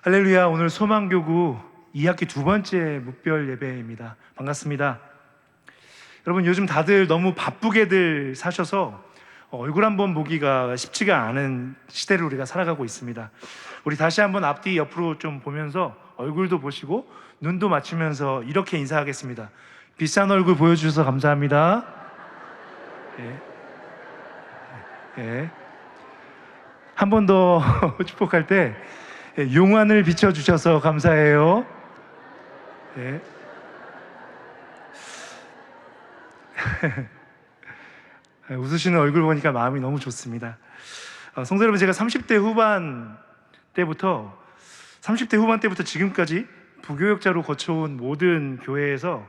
할렐루야. 오늘 소망교구 2학기 두 번째 묵별 예배입니다. 반갑습니다. 여러분, 요즘 다들 너무 바쁘게들 사셔서 얼굴 한번 보기가 쉽지가 않은 시대를 우리가 살아가고 있습니다. 우리 다시 한번 앞뒤 옆으로 좀 보면서 얼굴도 보시고 눈도 맞추면서 이렇게 인사하겠습니다. 비싼 얼굴 보여주셔서 감사합니다. 예. 예. 한 번 더 축복할 때 용안을 비춰주셔서 감사해요. 네. 웃으시는 얼굴 보니까 마음이 너무 좋습니다. 성도 여러분, 제가 30대 후반 때부터 지금까지 부교역자로 거쳐온 모든 교회에서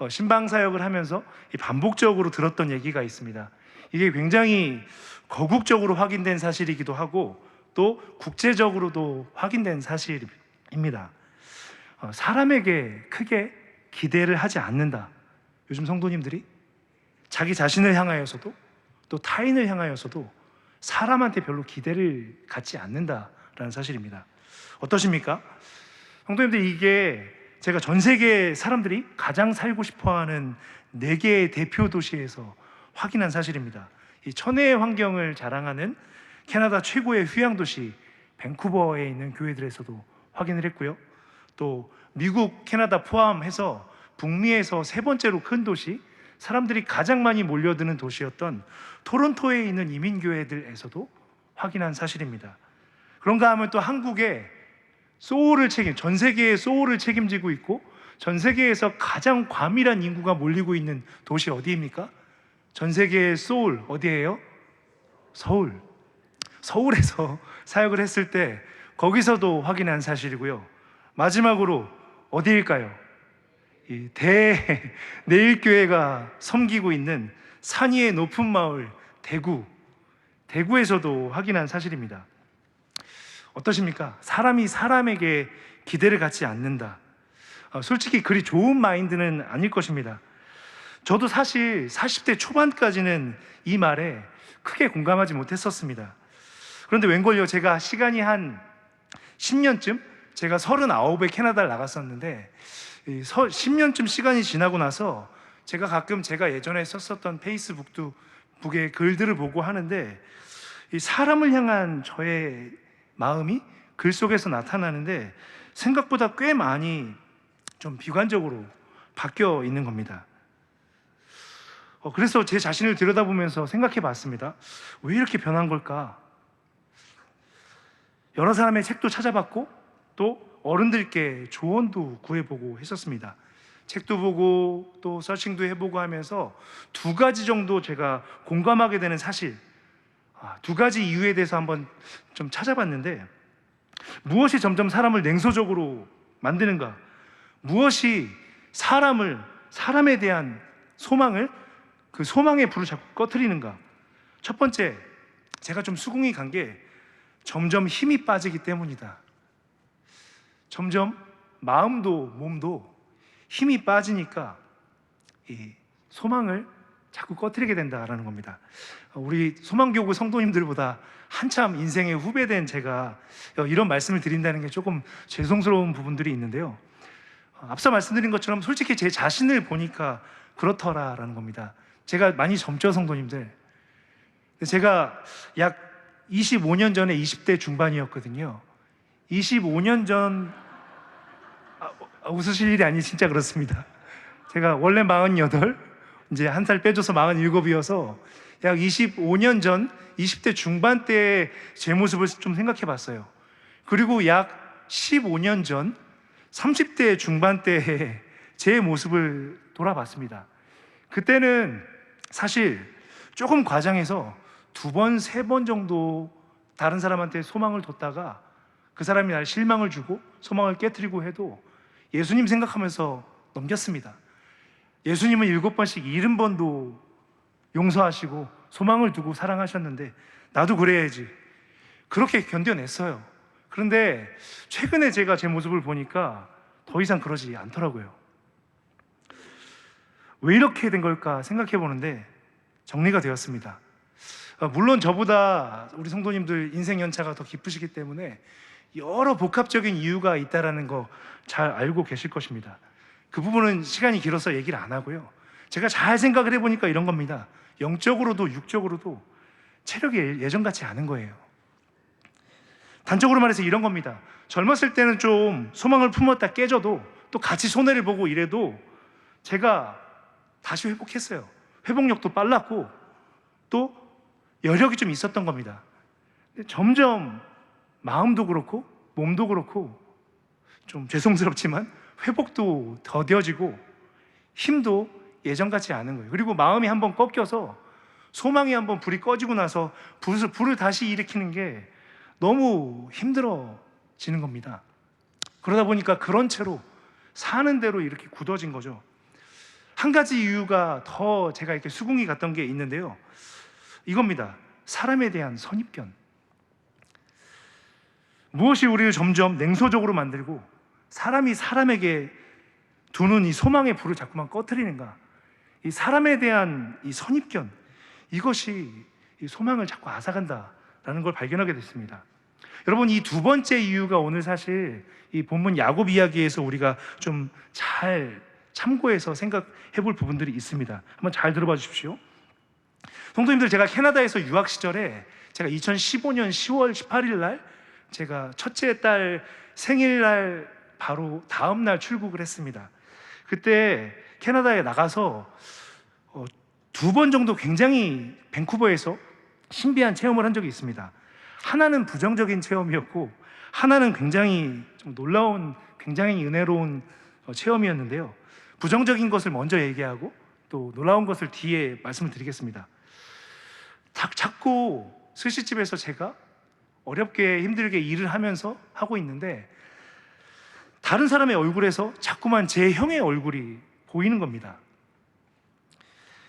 신방사역을 하면서 반복적으로 들었던 얘기가 있습니다. 이게 굉장히 거국적으로 확인된 사실이기도 하고 또 국제적으로도 확인된 사실입니다. 사람에게 크게 기대를 하지 않는다. 요즘 성도님들이 자기 자신을 향하여서도 또 타인을 향하여서도 사람한테 별로 기대를 갖지 않는다라는 사실입니다. 어떠십니까? 성도님들, 이게 제가 전 세계 사람들이 가장 살고 싶어하는 4개의 대표 도시에서 확인한 사실입니다. 이 천혜의 환경을 자랑하는 캐나다 최고의 휴양도시 밴쿠버에 있는 교회들에서도 확인을 했고요. 또 미국, 캐나다 포함해서 북미에서 세 번째로 큰 도시, 사람들이 가장 많이 몰려드는 도시였던 토론토에 있는 이민교회들에서도 확인한 사실입니다. 그런가 하면 또 한국의 전 세계의 소울을 책임지고 있고 전 세계에서 가장 과밀한 인구가 몰리고 있는 도시 어디입니까? 전 세계의 소울 어디예요? 서울. 서울에서 사역을 했을 때 거기서도 확인한 사실이고요. 마지막으로 어디일까요? 이 대내일교회가 섬기고 있는 산 위의 높은 마을 대구에서도 확인한 사실입니다. 어떠십니까? 사람이 사람에게 기대를 갖지 않는다. 솔직히 그리 좋은 마인드는 아닐 것입니다. 저도 사실 40대 초반까지는 이 말에 크게 공감하지 못했었습니다. 그런데 웬걸요, 제가 시간이 한 10년쯤, 제가 39에 캐나다를 나갔었는데 10년쯤 시간이 지나고 나서 제가 가끔 제가 예전에 썼었던 페이스북에 글들을 보고 하는데 이 사람을 향한 저의 마음이 글 속에서 나타나는데 생각보다 꽤 많이 좀 비관적으로 바뀌어 있는 겁니다. 그래서 제 자신을 들여다보면서 생각해 봤습니다. 왜 이렇게 변한 걸까? 여러 사람의 책도 찾아봤고 또 어른들께 조언도 구해보고 했었습니다. 책도 보고 또 서칭도 해보고 하면서 2가지 정도 제가 공감하게 되는 사실, 2가지 이유에 대해서 한번 좀 찾아봤는데, 무엇이 점점 사람을 냉소적으로 만드는가? 무엇이 사람에 대한 소망을, 그 소망의 불을 자꾸 꺼트리는가? 첫 번째, 제가 좀 수긍이 간 게 점점 힘이 빠지기 때문이다. 점점 마음도 몸도 힘이 빠지니까 이 소망을 자꾸 꺼트리게 된다라는 겁니다. 우리 소망교구 성도님들보다 한참 인생의 후배된 제가 이런 말씀을 드린다는 게 조금 죄송스러운 부분들이 있는데요. 앞서 말씀드린 것처럼 솔직히 제 자신을 보니까 그렇더라라는 겁니다. 제가 많이 젊죠, 성도님들. 제가 약 25년 전에 20대 중반이었거든요. 25년 전, 웃으실 일이 아니, 진짜 그렇습니다. 제가 원래 48, 이제 한 살 빼줘서 47이어서 약 25년 전 20대 중반 때의 제 모습을 좀 생각해 봤어요. 그리고 약 15년 전 30대 중반 때의 제 모습을 돌아봤습니다. 그때는 사실 조금 과장해서 2번, 3번 정도 다른 사람한테 소망을 뒀다가 그 사람이 날 실망을 주고 소망을 깨트리고 해도 예수님 생각하면서 넘겼습니다. 예수님은 7번씩 70번도 용서하시고 소망을 두고 사랑하셨는데 나도 그래야지. 그렇게 견뎌냈어요. 그런데 최근에 제가 제 모습을 보니까 더 이상 그러지 않더라고요. 왜 이렇게 된 걸까 생각해 보는데 정리가 되었습니다. 물론 저보다 우리 성도님들 인생 연차가 더 깊으시기 때문에 여러 복합적인 이유가 있다라는 거 잘 알고 계실 것입니다. 그 부분은 시간이 길어서 얘기를 안 하고요. 제가 잘 생각을 해보니까 이런 겁니다. 영적으로도 육적으로도 체력이 예전 같지 않은 거예요. 단적으로 말해서 이런 겁니다. 젊었을 때는 좀 소망을 품었다 깨져도 또 같이 손해를 보고 이래도 제가 다시 회복했어요. 회복력도 빨랐고 또 여력이 좀 있었던 겁니다. 근데 점점 마음도 그렇고 몸도 그렇고 좀 죄송스럽지만 회복도 더뎌지고 힘도 예전 같지 않은 거예요. 그리고 마음이 한번 꺾여서 소망이 한번 불이 꺼지고 나서 불을 다시 일으키는 게 너무 힘들어지는 겁니다. 그러다 보니까 그런 채로 사는 대로 이렇게 굳어진 거죠. 한 가지 이유가 더 제가 이렇게 수긍이 갔던 게 있는데요. 이겁니다. 사람에 대한 선입견. 무엇이 우리를 점점 냉소적으로 만들고 사람이 사람에게 두는 이 소망의 불을 자꾸만 꺼트리는가? 이 사람에 대한 이 선입견, 이것이 이 소망을 자꾸 앗아간다라는 걸 발견하게 됐습니다. 여러분, 이 두 번째 이유가 오늘 사실 이 본문 야곱 이야기에서 우리가 좀 잘 참고해서 생각해 볼 부분들이 있습니다. 한번 잘 들어봐 주십시오. 성도님들, 제가 캐나다에서 유학 시절에 제가 2015년 10월 18일 날 제가 첫째 딸 생일날 바로 다음 날 출국을 했습니다. 그때 캐나다에 나가서 두 번 정도 굉장히 밴쿠버에서 신비한 체험을 한 적이 있습니다. 하나는 부정적인 체험이었고 하나는 굉장히 좀 놀라운, 굉장히 은혜로운 체험이었는데요. 부정적인 것을 먼저 얘기하고 또 놀라운 것을 뒤에 말씀을 드리겠습니다. 자꾸 스시집에서 제가 어렵게 힘들게 일을 하면서 하고 있는데 다른 사람의 얼굴에서 자꾸만 제 형의 얼굴이 보이는 겁니다.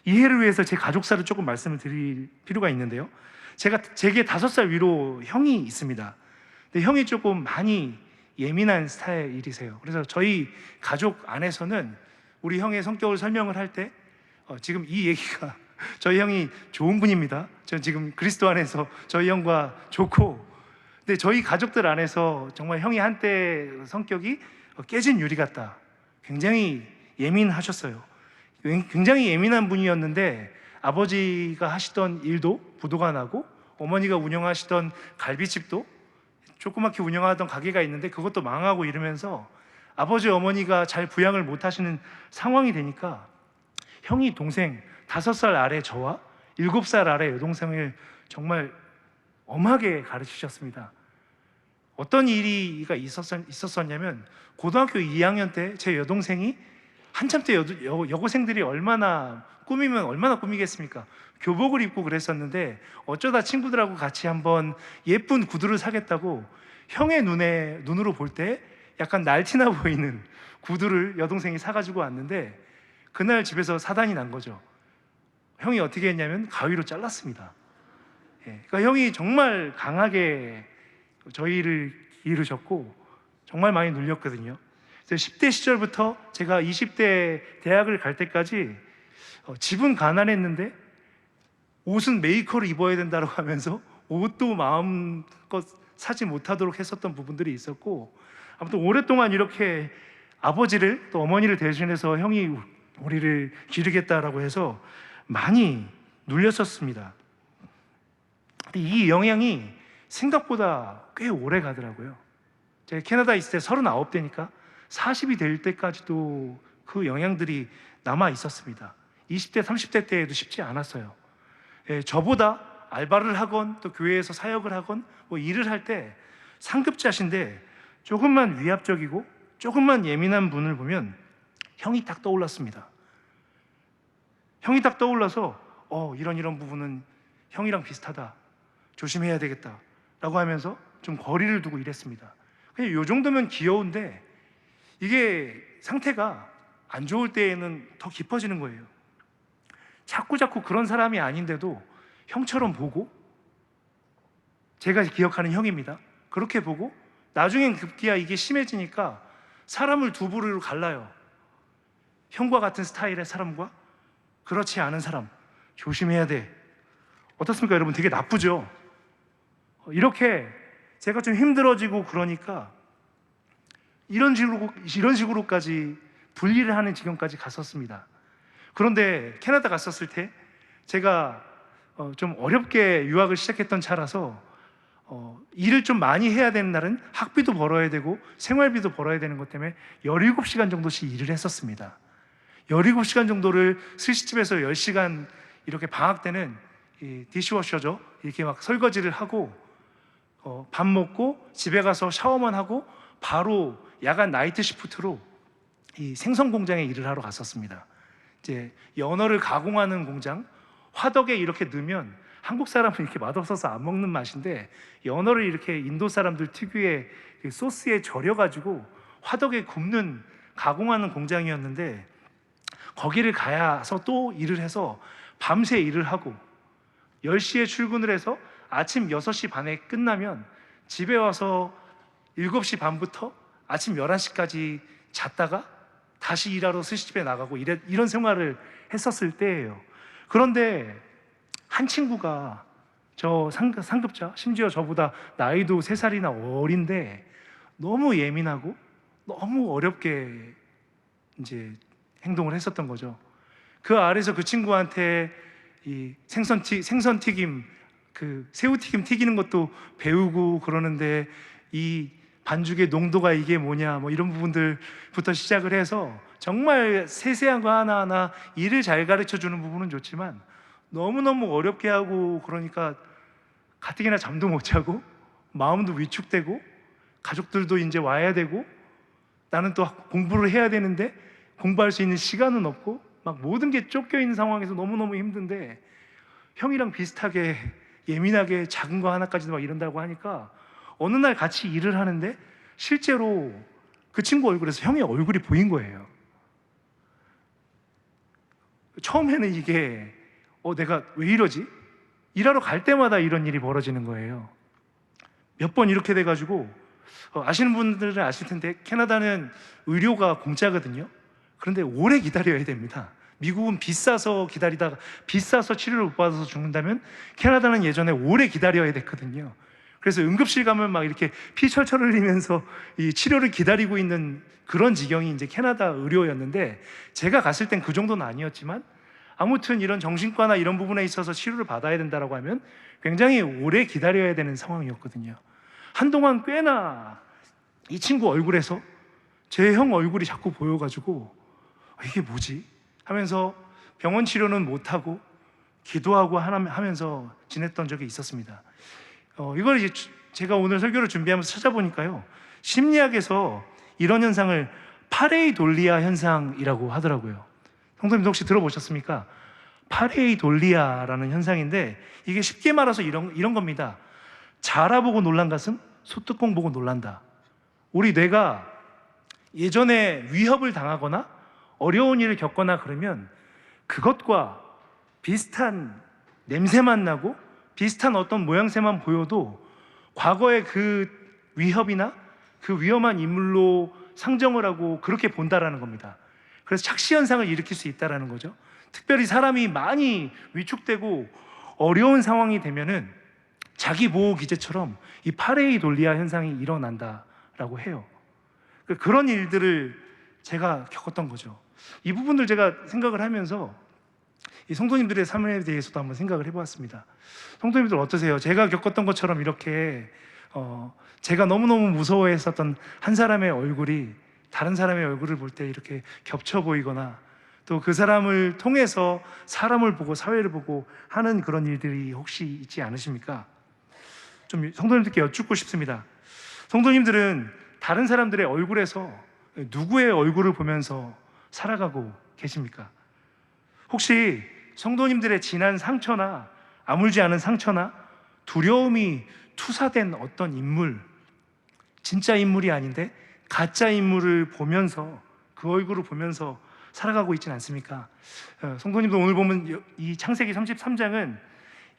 이해를 위해서 제 가족사를 조금 말씀을 드릴 필요가 있는데요. 제게 5살 위로 형이 있습니다. 근데 형이 조금 많이 예민한 스타일이세요. 그래서 저희 가족 안에서는 우리 형의 성격을 설명을 할 때 지금 이 얘기가 저희 형이 좋은 분입니다. 전 지금 그리스도 안에서 저희 형과 좋고, 근데 저희 가족들 안에서 정말 형이 한때 성격이 깨진 유리 같다. 굉장히 예민하셨어요. 굉장히 예민한 분이었는데 아버지가 하시던 일도 부도가 나고 어머니가 운영하시던 갈비집도 조그맣게 운영하던 가게가 있는데 그것도 망하고 이러면서 아버지 어머니가 잘 부양을 못 하시는 상황이 되니까 형이 동생 5살 아래 저와 7살 아래 여동생을 정말 엄하게 가르치셨습니다. 어떤 일이 있었었냐면 고등학교 2학년 때 제 여동생이 한참 때 여고생들이 얼마나 꾸미면 얼마나 꾸미겠습니까? 교복을 입고 그랬었는데 어쩌다 친구들하고 같이 한번 예쁜 구두를 사겠다고 형의 눈으로 볼 때 약간 날티나 보이는 구두를 여동생이 사가지고 왔는데 그날 집에서 사단이 난 거죠. 형이 어떻게 했냐면 가위로 잘랐습니다. 그러니까 형이 정말 강하게 저희를 기르셨고 정말 많이 눌렸거든요. 그래서 10대 시절부터 제가 20대 대학을 갈 때까지 집은 가난했는데 옷은 메이커를 입어야 된다고 하면서 옷도 마음껏 사지 못하도록 했었던 부분들이 있었고, 아무튼 오랫동안 이렇게 아버지를 또 어머니를 대신해서 형이 우리를 기르겠다라고 해서 많이 눌렸었습니다. 근데 이 영향이 생각보다 꽤 오래 가더라고요. 제가 캐나다에 있을 때 39대니까 40이 될 때까지도 그 영향들이 남아 있었습니다. 20대, 30대 때에도 쉽지 않았어요. 저보다 알바를 하건 또 교회에서 사역을 하건 뭐 일을 할 때 상급자신데 조금만 위압적이고 조금만 예민한 분을 보면 형이 딱 떠올랐습니다. 형이 딱 떠올라서 이런 부분은 형이랑 비슷하다, 조심해야 되겠다 라고 하면서 좀 거리를 두고 일했습니다. 그냥 요 정도면 귀여운데 이게 상태가 안 좋을 때에는 더 깊어지는 거예요. 자꾸 그런 사람이 아닌데도 형처럼 보고, 제가 기억하는 형입니다. 그렇게 보고 나중엔 급기야 이게 심해지니까 사람을 두 부류로 갈라요. 형과 같은 스타일의 사람과 그렇지 않은 사람, 조심해야 돼. 어떻습니까, 여러분? 되게 나쁘죠? 이렇게 제가 좀 힘들어지고 그러니까 이런 식으로까지 분리를 하는 지경까지 갔었습니다. 그런데 캐나다 갔었을 때 제가 좀 어렵게 유학을 시작했던 차라서 일을 좀 많이 해야 되는 날은 학비도 벌어야 되고 생활비도 벌어야 되는 것 때문에 17시간 정도씩 일을 했었습니다. 17시간 정도를 스시집에서 10시간 이렇게 방학 때는 이 디시워셔죠. 이렇게 막 설거지를 하고 밥 먹고 집에 가서 샤워만 하고 바로 야간 나이트 시프트로 이 생선 공장에 일을 하러 갔었습니다. 이제 연어를 가공하는 공장, 화덕에 이렇게 넣으면 한국 사람은 이렇게 맛없어서 안 먹는 맛인데 연어를 이렇게 인도 사람들 특유의 그 소스에 절여가지고 화덕에 굽는 가공하는 공장이었는데 거기를 가서 또 일을 해서 밤새 일을 하고 10시에 출근을 해서 아침 6시 반에 끝나면 집에 와서 7시 반부터 아침 11시까지 잤다가 다시 일하러 스시집에 나가고 이런 생활을 했었을 때예요. 그런데 한 친구가 저 상급자, 심지어 저보다 나이도 3살이나 어린데 너무 예민하고 너무 어렵게 이제 행동을 했었던 거죠. 그 아래서 그 친구한테 이 생선튀김, 그 새우튀김 튀기는 것도 배우고 그러는데 이 반죽의 농도가 이게 뭐냐 뭐 이런 부분들부터 시작을 해서 정말 세세한 거 하나하나 일을 잘 가르쳐 주는 부분은 좋지만 너무너무 어렵게 하고 그러니까 가뜩이나 잠도 못 자고 마음도 위축되고 가족들도 이제 와야 되고 나는 또 공부를 해야 되는데 공부할 수 있는 시간은 없고 막 모든 게 쫓겨 있는 상황에서 너무너무 힘든데 형이랑 비슷하게 예민하게 작은 거 하나까지도 막 이런다고 하니까 어느 날 같이 일을 하는데 실제로 그 친구 얼굴에서 형의 얼굴이 보인 거예요. 처음에는 이게 내가 왜 이러지? 일하러 갈 때마다 이런 일이 벌어지는 거예요. 몇 번 이렇게 돼가지고 아시는 분들은 아실 텐데 캐나다는 의료가 공짜거든요. 그런데 오래 기다려야 됩니다. 미국은 비싸서 치료를 못 받아서 죽는다면 캐나다는 예전에 오래 기다려야 됐거든요. 그래서 응급실 가면 막 이렇게 피 철철 흘리면서 이 치료를 기다리고 있는 그런 지경이 이제 캐나다 의료였는데 제가 갔을 땐 그 정도는 아니었지만 아무튼 이런 정신과나 이런 부분에 있어서 치료를 받아야 된다고 하면 굉장히 오래 기다려야 되는 상황이었거든요. 한동안 꽤나 이 친구 얼굴에서 제 형 얼굴이 자꾸 보여가지고 이게 뭐지? 하면서 병원 치료는 못하고 기도하고 하면서 지냈던 적이 있었습니다. 이걸 이제 제가 오늘 설교를 준비하면서 찾아보니까요, 심리학에서 이런 현상을 파레이돌리아 현상이라고 하더라고요. 성도님도 혹시 들어보셨습니까? 파레이돌리아라는 현상인데 이게 쉽게 말해서 이런 겁니다. 자라보고 놀란 가슴, 소뚜껑 보고 놀란다. 우리 뇌가 예전에 위협을 당하거나 어려운 일을 겪거나 그러면 그것과 비슷한 냄새만 나고 비슷한 어떤 모양새만 보여도 과거의 그 위협이나 그 위험한 인물로 상정을 하고 그렇게 본다라는 겁니다. 그래서 착시 현상을 일으킬 수 있다라는 거죠. 특별히 사람이 많이 위축되고 어려운 상황이 되면은 자기 보호 기제처럼 이 파레이돌리아 현상이 일어난다라고 해요. 그런 일들을 제가 겪었던 거죠. 이 부분들 제가 생각을 하면서 이 성도님들의 삶에 대해서도 한번 생각을 해보았습니다. 성도님들 어떠세요? 제가 겪었던 것처럼 이렇게 제가 너무너무 무서워했었던 한 사람의 얼굴이 다른 사람의 얼굴을 볼 때 이렇게 겹쳐 보이거나 또 그 사람을 통해서 사람을 보고 사회를 보고 하는 그런 일들이 혹시 있지 않으십니까? 좀 성도님들께 여쭙고 싶습니다. 성도님들은 다른 사람들의 얼굴에서 누구의 얼굴을 보면서 살아가고 계십니까? 혹시 성도님들의 지난 상처나 아물지 않은 상처나 두려움이 투사된 어떤 인물, 진짜 인물이 아닌데 가짜 인물을 보면서 그 얼굴을 보면서 살아가고 있지는 않습니까? 성도님도 오늘 보면 이 창세기 33장은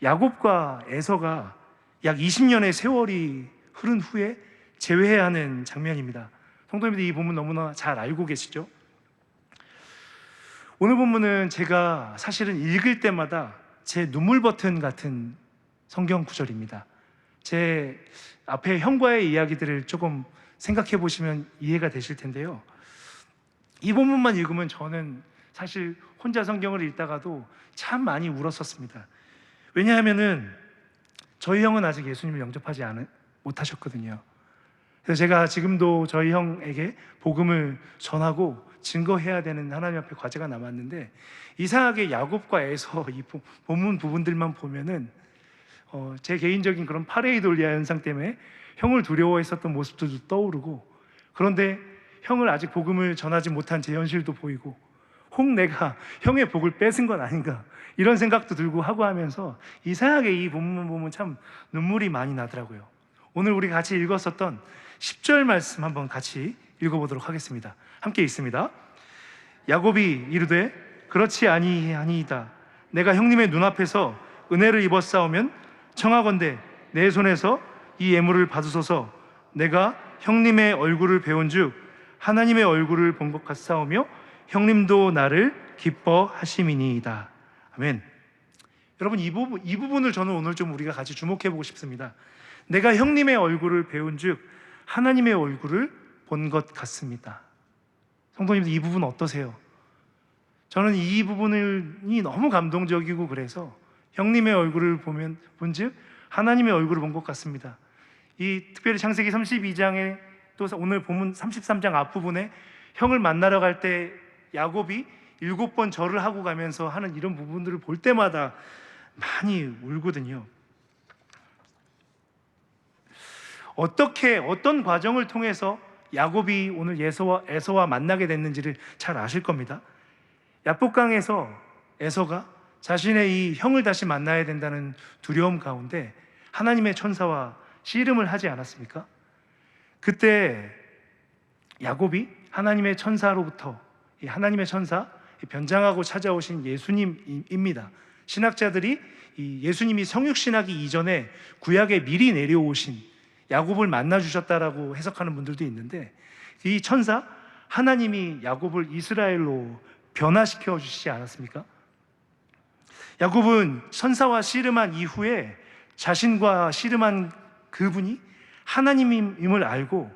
야곱과 에서가 약 20년의 세월이 흐른 후에 재회해야 하는 장면입니다. 성도님들 이 본문 너무나 잘 알고 계시죠? 오늘 본문은 제가 사실은 읽을 때마다 제 눈물 버튼 같은 성경 구절입니다. 제 앞에 형과의 이야기들을 조금 생각해 보시면 이해가 되실 텐데요. 이 본문만 읽으면 저는 사실 혼자 성경을 읽다가도 참 많이 울었었습니다. 왜냐하면은 저희 형은 아직 예수님을 영접하지 못하셨거든요. 그래서 제가 지금도 저희 형에게 복음을 전하고 증거해야 되는 하나님 앞에 과제가 남았는데, 이상하게 야곱과 에서 이 본문 부분들만 보면은 제 개인적인 그런 파레이돌리아 현상 때문에 형을 두려워했었던 모습들도 떠오르고, 그런데 형을 아직 복음을 전하지 못한 제 현실도 보이고, 혹 내가 형의 복을 뺏은 건 아닌가 이런 생각도 들고 하고 하면서 이상하게 이 본문 보면 참 눈물이 많이 나더라고요. 오늘 우리 같이 읽었었던 10절 말씀 한번 같이 읽어보도록 하겠습니다. 함께 읽습니다. 야곱이 이르되 그렇지 아니이다. 내가 형님의 눈앞에서 은혜를 입었사오면 청하건대 내 손에서 이 예물을 받으소서. 내가 형님의 얼굴을 배운즉 하나님의 얼굴을 본 것 같사오며 형님도 나를 기뻐하심이니이다. 아멘. 여러분, 이 부분을 저는 오늘 좀 우리가 같이 주목해 보고 싶습니다. 내가 형님의 얼굴을 배운즉 하나님의 얼굴을 본 것 같습니다. 성도님들, 이 부분 어떠세요? 저는 이 부분이 너무 감동적이고, 그래서 형님의 얼굴을 본즉 하나님의 얼굴을 본 것 같습니다. 이 특별히 창세기 32장에 또 오늘 본문 33장 앞부분에 형을 만나러 갈 때 야곱이 7번 절을 하고 가면서 하는 이런 부분들을 볼 때마다 많이 울거든요. 어떤 과정을 통해서 야곱이 오늘 에서와 만나게 됐는지를 잘 아실 겁니다. 야복강에서 에서가 자신의 이 형을 다시 만나야 된다는 두려움 가운데 하나님의 천사와 씨름을 하지 않았습니까? 그때 야곱이 하나님의 천사로부터, 이 하나님의 천사, 변장하고 찾아오신 예수님입니다. 신학자들이 이 예수님이 성육신하기 이전에 구약에 미리 내려오신 야곱을 만나주셨다라고 해석하는 분들도 있는데, 이 천사 하나님이 야곱을 이스라엘로 변화시켜 주시지 않았습니까? 야곱은 천사와 씨름한 이후에 자신과 씨름한 그분이 하나님임을 알고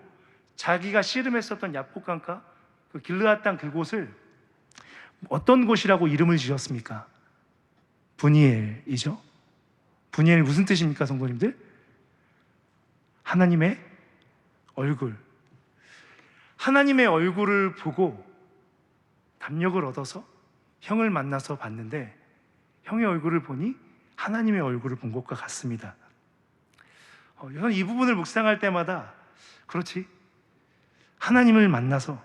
자기가 씨름했었던 야복강가, 그 길르앗 땅 그곳을 어떤 곳이라고 이름을 지었습니까? 브니엘이죠. 브니엘 무슨 뜻입니까, 성도님들? 하나님의 얼굴. 하나님의 얼굴을 보고 담력을 얻어서 형을 만나서 봤는데, 형의 얼굴을 보니 하나님의 얼굴을 본 것과 같습니다. 저는 이 부분을 묵상할 때마다, 그렇지, 하나님을 만나서,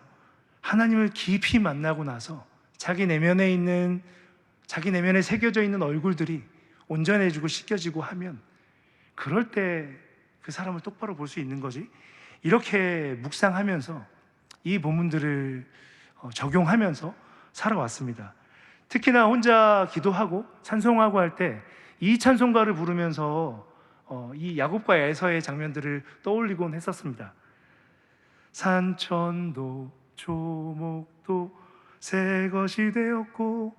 하나님을 깊이 만나고 나서 자기 내면에 새겨져 있는 얼굴들이 온전해지고 씻겨지고 하면, 그럴 때 그 사람을 똑바로 볼 수 있는 거지. 이렇게 묵상하면서 이 본문들을 적용하면서 살아왔습니다. 특히나 혼자 기도하고 찬송하고 할 때 이 찬송가를 부르면서 이 야곱과 에서의 장면들을 떠올리곤 했었습니다. 산천도 조목도 새 것이 되었고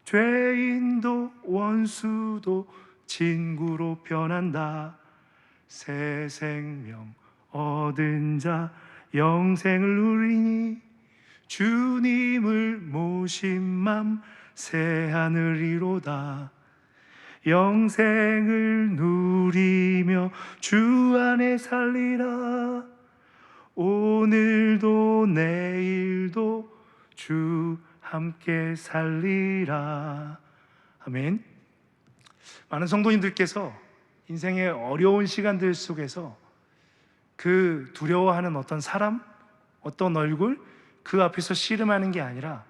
죄인도 원수도 친구로 변한다. 새 생명 얻은 자 영생을 누리니 주님을 모신 맘 새 하늘이로다. 영생을 누리며 주 안에 살리라. 오늘도 내일도 주 함께 살리라. 아멘. 많은 성도님들께서 인생의 어려운 시간들 속에서 그 두려워하는 어떤 사람, 어떤 얼굴, 그 앞에서 씨름하는 게 아니라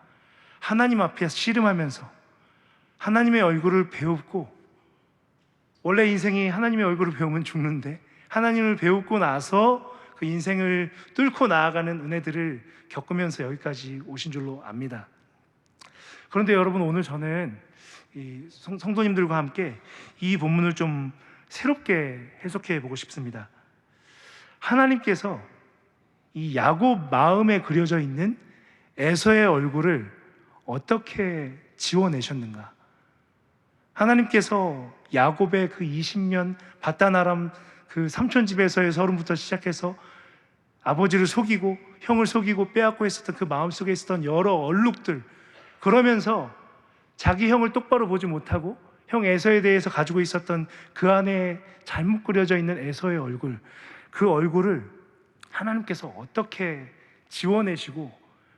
하나님 앞에 씨름하면서 하나님의 얼굴을 배우고, 원래 인생이 하나님의 얼굴을 배우면 죽는데 하나님을 배우고 나서 그 인생을 뚫고 나아가는 은혜들을 겪으면서 여기까지 오신 줄로 압니다. 그런데 여러분, 오늘 저는 이 성도님들과 함께 이 본문을 좀 새롭게 해석해 보고 싶습니다. 하나님께서 이 야곱 마음에 그려져 있는 에서의 얼굴을 어떻게 지워내셨는가? 하나님께서 야곱의 그 20년 밧단 아람 그 삼촌 집에서의 서름부터 시작해서 아버지를 속이고 형을 속이고 빼앗고 했었던 그 마음속에 있었던 여러 얼룩들, 그러면서 자기 형을 똑바로 보지 못하고 형 에서에 대해서 가지고 있었던 그 안에 잘못 그려져 있는 에서의 얼굴, 그 얼굴을 하나님께서 어떻게 지워내시고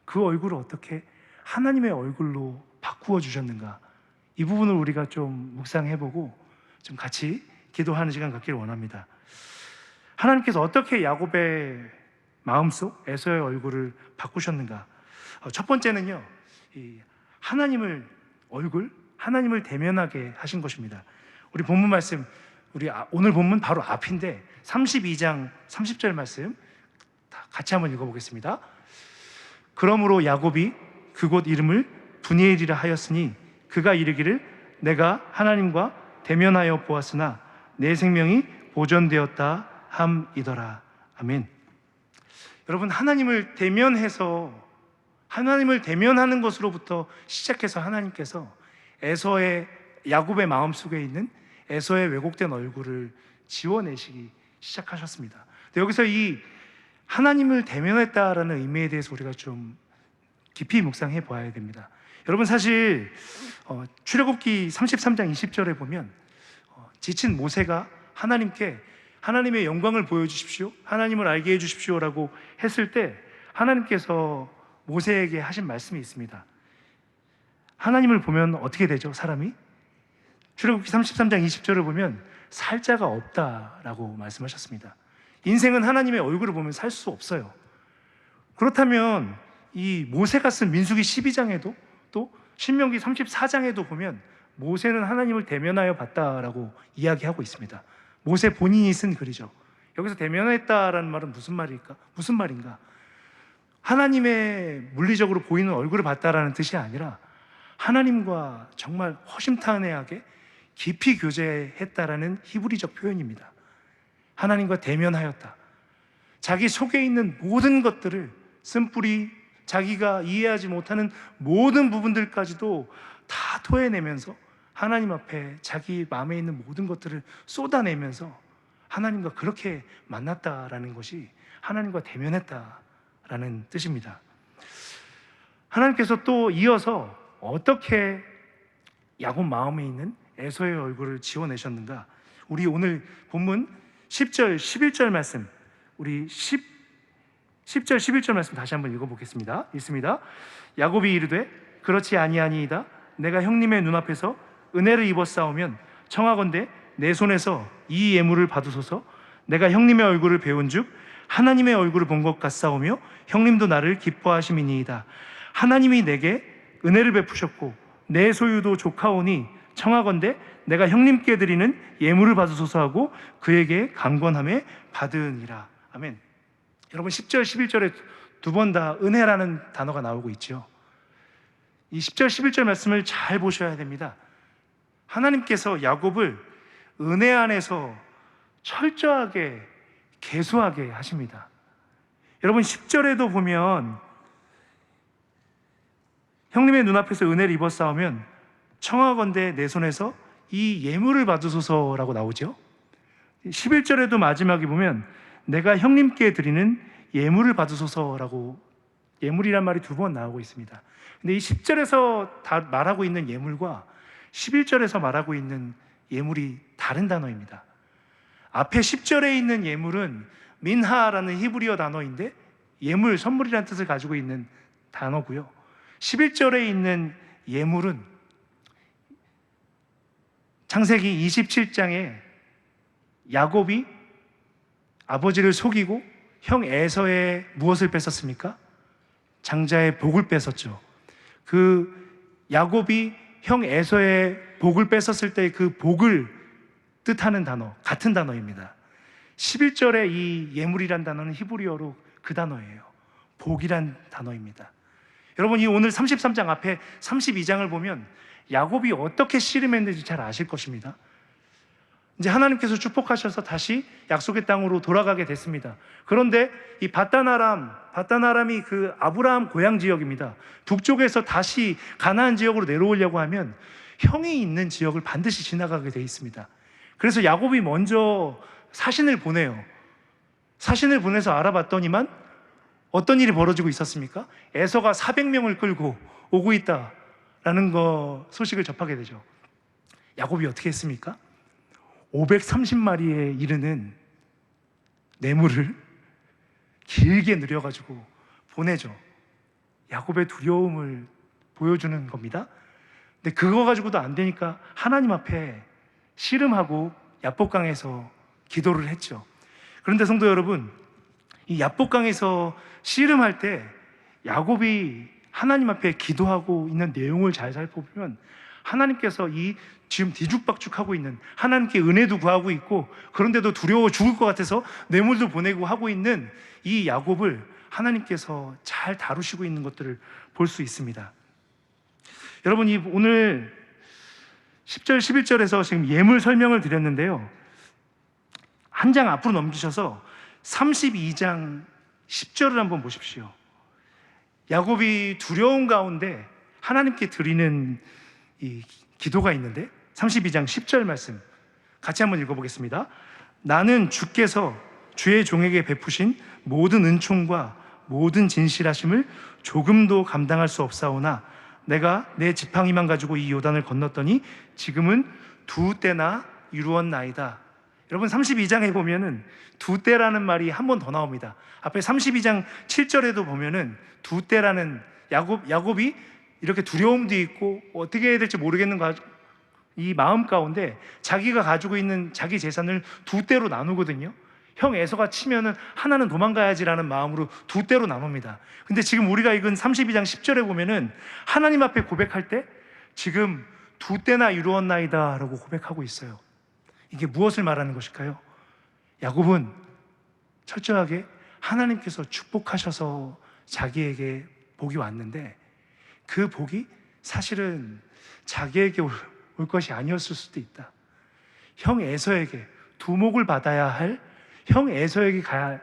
그 얼굴을 어떻게 하나님의 얼굴로 바꾸어 주셨는가, 이 부분을 우리가 좀 묵상해보고 좀 같이 기도하는 시간 갖기를 원합니다. 하나님께서 어떻게 야곱의 마음속 에서의 얼굴을 바꾸셨는가? 첫 번째는요, 이 하나님을 하나님을 대면하게 하신 것입니다. 우리 본문 말씀, 오늘 본문 바로 앞인데 32장 30절 말씀 같이 한번 읽어보겠습니다. 그러므로 야곱이 그곳 이름을 분이엘이라 하였으니 그가 이르기를 내가 하나님과 대면하여 보았으나 내 생명이 보존되었다 함이더라. 아멘. 여러분, 하나님을 대면하는 것으로부터 시작해서 하나님께서 야곱의 마음속에 있는 에서의 왜곡된 얼굴을 지워내시기 시작하셨습니다. 근데 여기서 이 하나님을 대면했다라는 의미에 대해서 우리가 좀 깊이 묵상해 보아야 됩니다. 여러분, 사실 출애굽기 33장 20절에 보면 지친 모세가 하나님께 하나님의 영광을 보여주십시오, 하나님을 알게 해주십시오라고 했을 때 하나님께서 모세에게 하신 말씀이 있습니다. 하나님을 보면 어떻게 되죠, 사람이? 출애굽기 33장 20절을 보면 살 자가 없다라고 말씀하셨습니다. 인생은 하나님의 얼굴을 보면 살 수 없어요. 그렇다면 이 모세가 쓴 민수기 12장에도 또 신명기 34장에도 보면 모세는 하나님을 대면하여 봤다라고 이야기하고 있습니다. 모세 본인이 쓴 글이죠. 여기서 대면했다라는 말은 무슨 말인가? 하나님의 물리적으로 보이는 얼굴을 봤다라는 뜻이 아니라 하나님과 정말 허심탄회하게 깊이 교제했다라는 히브리적 표현입니다. 하나님과 대면하였다. 자기 속에 있는 모든 것들을, 쓴뿌리, 자기가 이해하지 못하는 모든 부분들까지도 다 토해내면서 하나님 앞에 자기 마음에 있는 모든 것들을 쏟아내면서 하나님과 그렇게 만났다라는 것이 하나님과 대면했다라는 뜻입니다. 하나님께서 또 이어서 어떻게 야곱 마음에 있는 에서의 얼굴을 지워내셨는가? 우리 오늘 본문 10절, 11절 말씀, 우리 10절, 11절 말씀 다시 한번 읽어보겠습니다. 읽습니다. 야곱이 이르되 그렇지 아니하니이다. 내가 형님의 눈앞에서 은혜를 입었사오면 청하건대 내 손에서 이 예물을 받으소서. 내가 형님의 얼굴을 배운즉 하나님의 얼굴을 본 것 같사오며 형님도 나를 기뻐하심이니이다. 하나님이 내게 은혜를 베푸셨고 내 소유도 조카오니 청하건대 내가 형님께 드리는 예물을 받으소서 하고 그에게 강권함에 받으니라. 아멘. 여러분, 10절 11절에 두 번 다 은혜라는 단어가 나오고 있죠. 이 10절 11절 말씀을 잘 보셔야 됩니다. 하나님께서 야곱을 은혜 안에서 철저하게 계수하게 하십니다. 여러분, 10절에도 보면 형님의 눈앞에서 은혜를 입었사오면 청하건대 내 손에서 이 예물을 받으소서라고 나오죠. 11절에도 마지막에 보면 내가 형님께 드리는 예물을 받으소서라고, 예물이란 말이 두 번 나오고 있습니다. 근데 이 10절에서 다 말하고 있는 예물과 11절에서 말하고 있는 예물이 다른 단어입니다. 앞에 10절에 있는 예물은 민하라는 히브리어 단어인데 예물, 선물이라는 뜻을 가지고 있는 단어고요. 11절에 있는 예물은 창세기 27장에 야곱이 아버지를 속이고 형 에서의 무엇을 뺏었습니까? 장자의 복을 뺏었죠. 그 야곱이 형 에서의 복을 뺏었을 때 그 복을 뜻하는 단어, 같은 단어입니다. 11절에 이 예물이란 단어는 히브리어로 그 단어예요. 복이란 단어입니다. 여러분, 이 오늘 33장 앞에 32장을 보면 야곱이 어떻게 씨름했는지 잘 아실 것입니다. 이제 하나님께서 축복하셔서 다시 약속의 땅으로 돌아가게 됐습니다. 그런데 이 밧단아람이 그 아브라함 고향 지역입니다. 북쪽에서 다시 가나안 지역으로 내려오려고 하면 형이 있는 지역을 반드시 지나가게 돼 있습니다. 그래서 야곱이 먼저 사신을 보내요. 사신을 보내서 알아봤더니만 어떤 일이 벌어지고 있었습니까? 에서가 400명을 끌고 오고 있다라는 소식을 접하게 되죠. 야곱이 어떻게 했습니까? 530마리에 이르는 뇌물을 길게 늘여가지고 보내죠. 야곱의 두려움을 보여주는 겁니다. 근데 그거 가지고도 안 되니까 하나님 앞에 씨름하고 야복강에서 기도를 했죠. 그런데 성도 여러분, 이 야복강에서 씨름할 때 야곱이 하나님 앞에 기도하고 있는 내용을 잘 살펴보면 하나님께서 이 지금 뒤죽박죽하고 있는, 하나님께 은혜도 구하고 있고 그런데도 두려워 죽을 것 같아서 뇌물도 보내고 하고 있는 이 야곱을 하나님께서 잘 다루시고 있는 것들을 볼 수 있습니다. 여러분, 오늘 10절 11절에서 지금 예물 설명을 드렸는데요, 한 장 앞으로 넘기셔서 32장 10절을 한번 보십시오. 야곱이 두려운 가운데 하나님께 드리는 이 기도가 있는데 32장 10절 말씀 같이 한번 읽어보겠습니다. 나는 주께서 주의 종에게 베푸신 모든 은총과 모든 진실하심을 조금도 감당할 수 없사오나 내가 내 지팡이만 가지고 이 요단을 건넜더니 지금은 두 때나 이루었나이다. 여러분, 32장에 보면은 두 때라는 말이 한 번 더 나옵니다. 앞에 32장 7절에도 보면은 두 때라는, 야곱이 이렇게 두려움도 있고 어떻게 해야 될지 모르겠는 이 마음 가운데 자기가 가지고 있는 자기 재산을 두 때로 나누거든요. 형 에서가 치면은 하나는 도망가야지라는 마음으로 두 때로 나눕니다. 근데 지금 우리가 읽은 32장 10절에 보면은 하나님 앞에 고백할 때 지금 두 때나 이루었나이다 라고 고백하고 있어요. 이게 무엇을 말하는 것일까요? 야곱은 철저하게 하나님께서 축복하셔서 자기에게 복이 왔는데 그 복이 사실은 자기에게 올 것이 아니었을 수도 있다. 형 에서에게 두목을 받아야 할 형 에서에게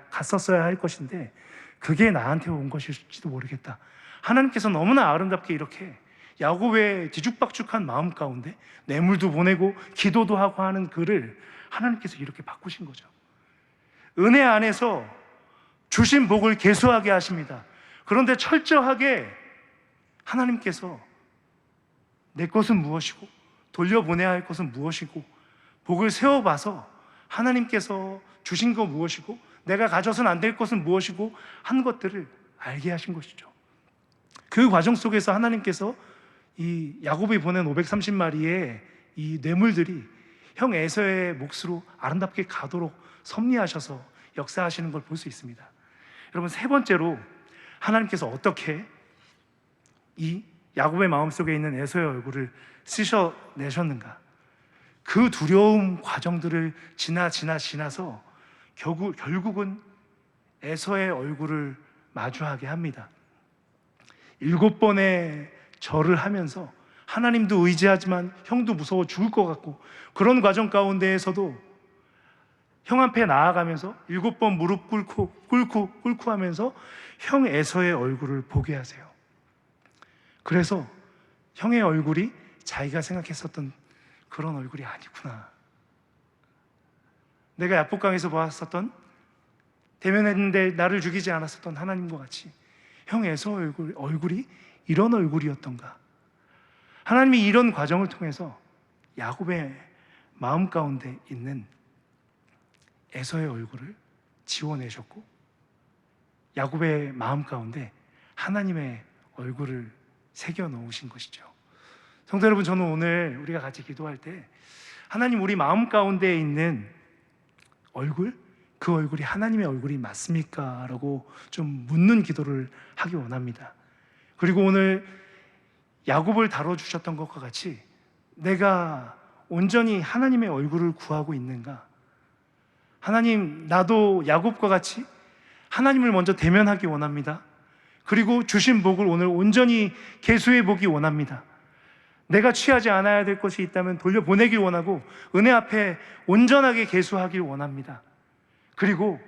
갔었어야 할 것인데 그게 나한테 온 것일지도 모르겠다. 하나님께서 너무나 아름답게 이렇게 야곱의 뒤죽박죽한 마음 가운데 뇌물도 보내고 기도도 하고 하는 그를 하나님께서 이렇게 바꾸신 거죠. 은혜 안에서 주신 복을 계수하게 하십니다. 그런데 철저하게 하나님께서 내 것은 무엇이고 돌려보내야 할 것은 무엇이고 복을 세워봐서 하나님께서 주신 거 무엇이고 내가 가져서는 안 될 것은 무엇이고 한 것들을 알게 하신 것이죠. 그 과정 속에서 하나님께서 이 야곱이 보낸 530마리의 이 뇌물들이 형 에서의 몫으로 아름답게 가도록 섭리하셔서 역사하시는 걸 볼 수 있습니다. 여러분, 세 번째로 하나님께서 어떻게 이 야곱의 마음속에 있는 에서의 얼굴을 씻어내셨는가? 그 두려움 과정들을 지나서 결국은 에서의 얼굴을 마주하게 합니다. 7번의 절을 하면서 하나님도 의지하지만 형도 무서워 죽을 것 같고 그런 과정 가운데에서도 형 앞에 나아가면서 7번 무릎 꿇고 하면서 형 에서의 얼굴을 보게 하세요. 그래서 형의 얼굴이 자기가 생각했었던 그런 얼굴이 아니구나. 내가 야복강에서 보았었던, 대면했는데 나를 죽이지 않았었던 하나님과 같이 형 에서 얼굴이 이런 얼굴이었던가. 하나님이 이런 과정을 통해서 야곱의 마음 가운데 있는 에서의 얼굴을 지워내셨고 야곱의 마음 가운데 하나님의 얼굴을 새겨 놓으신 것이죠. 성도 여러분, 저는 오늘 우리가 같이 기도할 때 하나님, 우리 마음 가운데 있는 얼굴, 그 얼굴이 하나님의 얼굴이 맞습니까? 라고 좀 묻는 기도를 하기 원합니다. 그리고 오늘 야곱을 다뤄주셨던 것과 같이 내가 온전히 하나님의 얼굴을 구하고 있는가? 하나님, 나도 야곱과 같이 하나님을 먼저 대면하기 원합니다. 그리고 주신 복을 오늘 온전히 계수해 보기 원합니다. 내가 취하지 않아야 될 것이 있다면 돌려보내길 원하고 은혜 앞에 온전하게 계수하길 원합니다. 그리고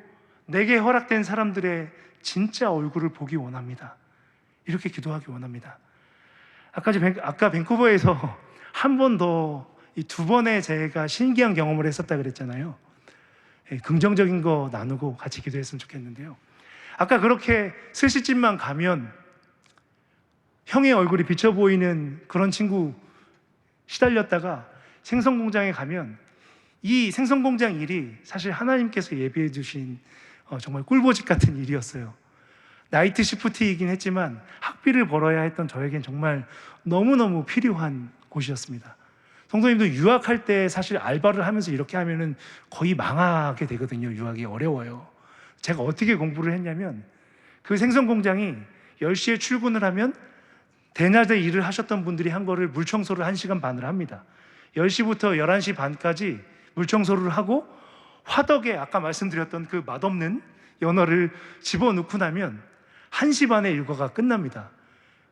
내게 허락된 사람들의 진짜 얼굴을 보기 원합니다. 이렇게 기도하기 원합니다. 아까 밴쿠버에서 한 번 더, 이 두 번의 제가 신기한 경험을 했었다 그랬잖아요. 긍정적인 거 나누고 같이 기도했으면 좋겠는데요. 아까 그렇게 스시집만 가면 형의 얼굴이 비쳐 보이는 그런 친구 시달렸다가 생선공장에 가면 이 생선공장 일이 사실 하나님께서 예비해 주신 정말 꿀보직 같은 일이었어요. 나이트 시프트이긴 했지만 학비를 벌어야 했던 저에겐 정말 너무너무 필요한 곳이었습니다. 성도님도 유학할 때 사실 알바를 하면서 이렇게 하면은 거의 망하게 되거든요. 유학이 어려워요. 제가 어떻게 공부를 했냐면 그 생선공장이 10시에 출근을 하면 대낮에 일을 하셨던 분들이 한 거를 물청소를 1시간 반을 합니다. 10시부터 11시 반까지 물청소를 하고 화덕에 아까 말씀드렸던 그 맛없는 연어를 집어넣고 나면 1시 반에 일과가 끝납니다.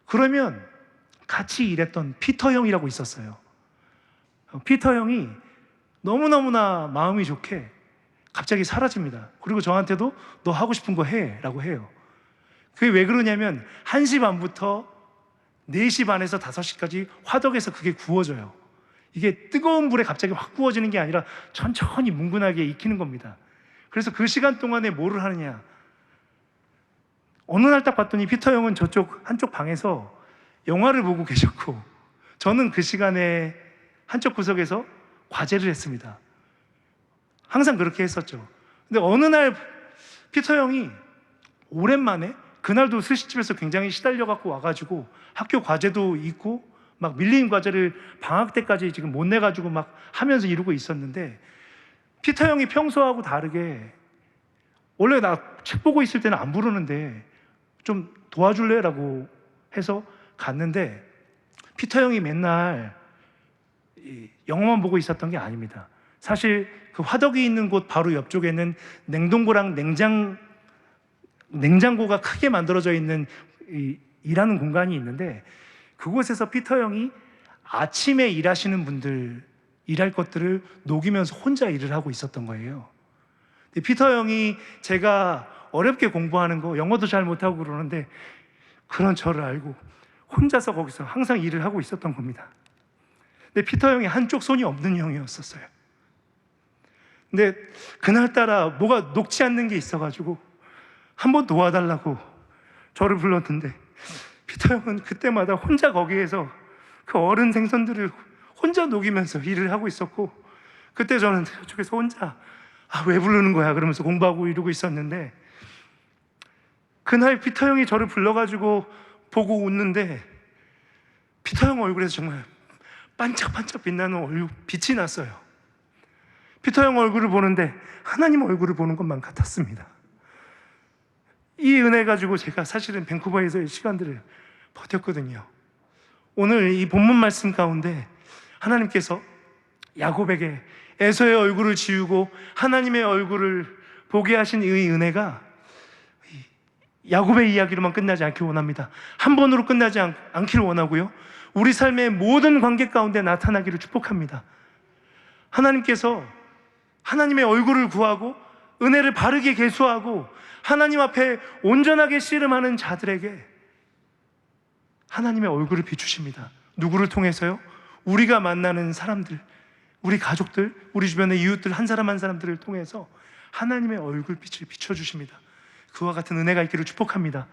그러면 같이 일했던 피터 형이라고 있었어요. 피터 형이 너무너무나 마음이 좋게 갑자기 사라집니다. 그리고 저한테도 너 하고 싶은 거 해 라고 해요. 그게 왜 그러냐면 1시 반부터 4시 반에서 5시까지 화덕에서 그게 구워져요. 이게 뜨거운 불에 갑자기 확 구워지는 게 아니라 천천히 뭉근하게 익히는 겁니다. 그래서 그 시간 동안에 뭐를 하느냐, 어느 날 딱 봤더니 피터 형은 저쪽 한쪽 방에서 영화를 보고 계셨고 저는 그 시간에 한쪽 구석에서 과제를 했습니다. 항상 그렇게 했었죠. 근데 어느 날 피터 형이 오랜만에, 그날도 스시집에서 굉장히 시달려갖고 와가지고 학교 과제도 있고 막 밀린 과제를 방학 때까지 지금 못 내가지고 막 하면서 이러고 있었는데, 피터 형이 평소하고 다르게, 원래 나 책 보고 있을 때는 안 부르는데 좀 도와줄래? 라고 해서 갔는데, 피터 형이 맨날 영화만 보고 있었던 게 아닙니다. 사실 그 화덕이 있는 곳 바로 옆쪽에는 냉동고랑 냉장고가 크게 만들어져 있는 일하는 공간이 있는데, 그곳에서 피터 형이 아침에 일하시는 분들 일할 것들을 녹이면서 혼자 일을 하고 있었던 거예요. 근데 피터 형이 제가 어렵게 공부하는 거, 영어도 잘 못하고 그러는데 그런 저를 알고 혼자서 거기서 항상 일을 하고 있었던 겁니다. 근데 피터 형이 한쪽 손이 없는 형이었었어요. 근데 그날따라 뭐가 녹지 않는 게 있어가지고 한번 도와달라고 저를 불렀는데, 피터 형은 그때마다 혼자 거기에서 그 어른 생선들을 혼자 녹이면서 일을 하고 있었고, 그때 저는 저쪽에서 혼자 왜 부르는 거야 그러면서 공부하고 이러고 있었는데, 그날 피터 형이 저를 불러가지고 보고 웃는데, 피터 형 얼굴에서 정말 반짝반짝 빛나는 빛이 났어요. 피터 형 얼굴을 보는데 하나님 얼굴을 보는 것만 같았습니다. 이 은혜 가지고 제가 사실은 밴쿠버에서의 시간들을 버텼거든요. 오늘 이 본문 말씀 가운데 하나님께서 야곱에게 에서의 얼굴을 지우고 하나님의 얼굴을 보게 하신 이 은혜가 야곱의 이야기로만 끝나지 않기를 원합니다. 한 번으로 끝나지 않기를 원하고요, 우리 삶의 모든 관계 가운데 나타나기를 축복합니다. 하나님께서 하나님의 얼굴을 구하고 은혜를 바르게 계수하고 하나님 앞에 온전하게 씨름하는 자들에게 하나님의 얼굴을 비추십니다. 누구를 통해서요? 우리가 만나는 사람들, 우리 가족들, 우리 주변의 이웃들 한 사람 한 사람들을 통해서 하나님의 얼굴빛을 비춰주십니다. 그와 같은 은혜가 있기를 축복합니다.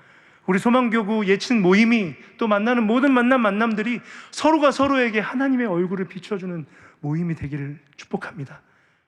우리 소망교구 예친 모임이, 또 만나는 모든 만남들이 서로가 서로에게 하나님의 얼굴을 비춰주는 모임이 되기를 축복합니다.